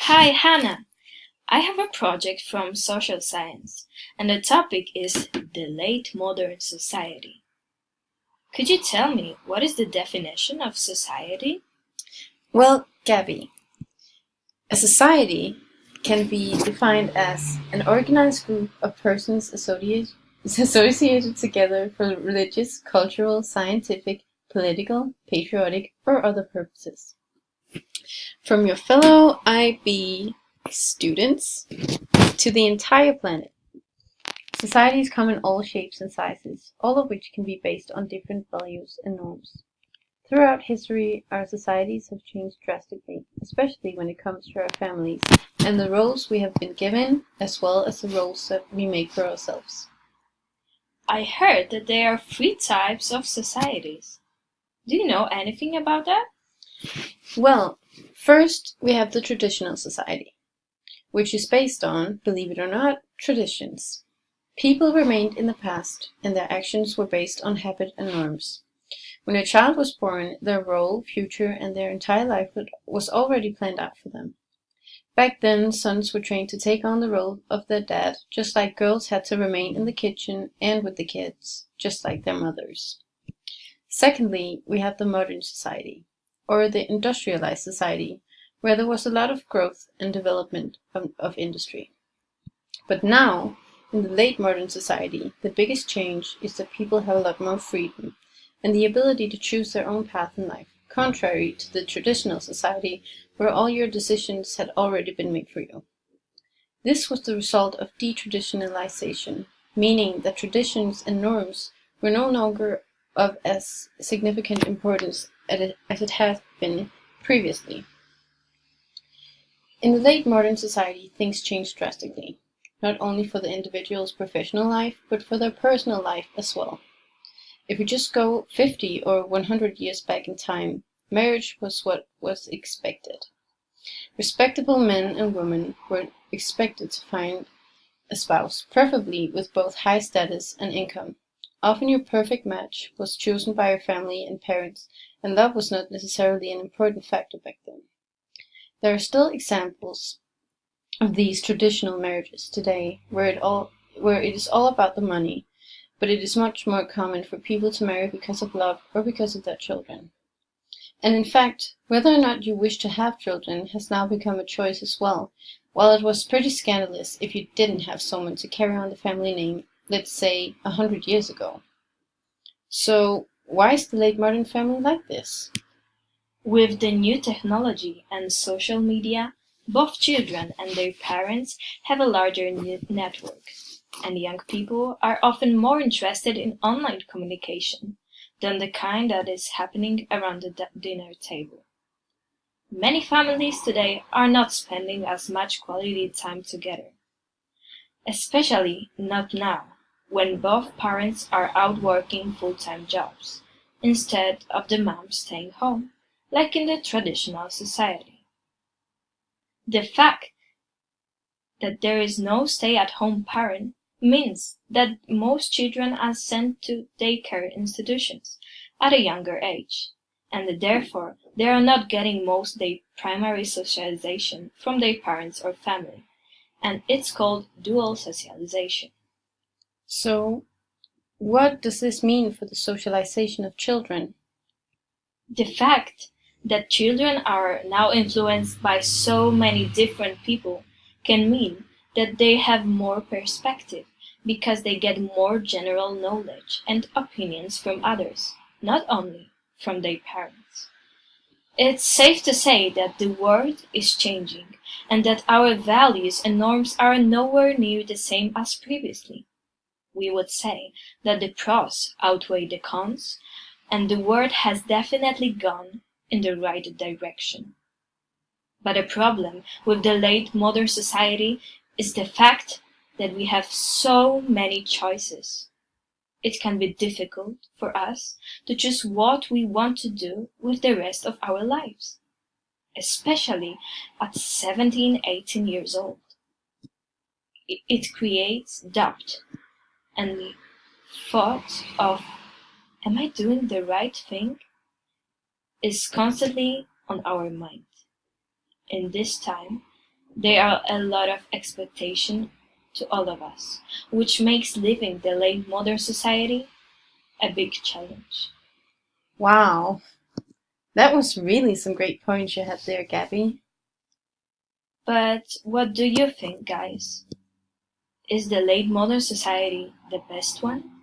Hi, Hannah. I have a project from social science, and the topic is the late modern society. Could you tell me what is the definition of society? Well, Gabby, a society can be defined as an organized group of persons associated together for religious, cultural, scientific, political, patriotic, or other purposes. From your fellow IB students to the entire planet, societies come in all shapes and sizes, all of which can be based on different values and norms. Throughout history, our societies have changed drastically, especially when it comes to our families and the roles we have been given, as well as the roles that we make for ourselves. I heard that there are three types of societies. Do you know anything about that? Well, first we have the traditional society, which is based on, believe it or not, traditions. People remained in the past, and their actions were based on habit and norms. When a child was born, their role, future, and their entire life was already planned out for them. Back then, sons were trained to take on the role of their dad, just like girls had to remain in the kitchen and with the kids, just like their mothers. Secondly, we have the modern society, or the industrialized society, where there was a lot of growth and development of industry. But now, in the late modern society, the biggest change is that people have a lot more freedom and the ability to choose their own path in life, contrary to the traditional society where all your decisions had already been made for you. This was the result of detraditionalization, meaning that traditions and norms were no longer of as significant importance as it had been previously. In the late modern society, things changed drastically, not only for the individual's professional life, but for their personal life as well. If we just go 50 or 100 years back in time, marriage was what was expected. Respectable men and women were expected to find a spouse, preferably with both high status and income. Often your perfect match was chosen by your family and parents, and love was not necessarily an important factor back then. There are still examples of these traditional marriages today where it is all about the money, but it is much more common for people to marry because of love or because of their children. And in fact, whether or not you wish to have children has now become a choice as well, while it was pretty scandalous if you didn't have someone to carry on the family name, let's say 100 years ago. So, why is the late modern family like this? With the new technology and social media, both children and their parents have a larger network, and young people are often more interested in online communication than the kind that is happening around the dinner table. Many families today are not spending as much quality time together, especially not now, when both parents are out working full-time jobs, instead of the mom staying home, like in the traditional society. The fact that there is no stay-at-home parent means that most children are sent to daycare institutions at a younger age, and therefore they are not getting most their primary socialization from their parents or family, and it's called dual socialization. So, what does this mean for the socialization of children? The fact that children are now influenced by so many different people can mean that they have more perspective because they get more general knowledge and opinions from others, not only from their parents. It's safe to say that the world is changing and that our values and norms are nowhere near the same as previously. We would say that the pros outweigh the cons, and the world has definitely gone in the right direction. But a problem with the late modern society is the fact that we have so many choices. It can be difficult for us to choose what we want to do with the rest of our lives, especially at 17, 18 years old. It creates doubt and the thought of, am I doing the right thing? Is constantly on our mind. In this time, There are a lot of expectation to all of us, which makes living the late modern society a big challenge. Wow, that was really some great points you had there, Gabby. But what do you think, guys? Is the late modern society the best one?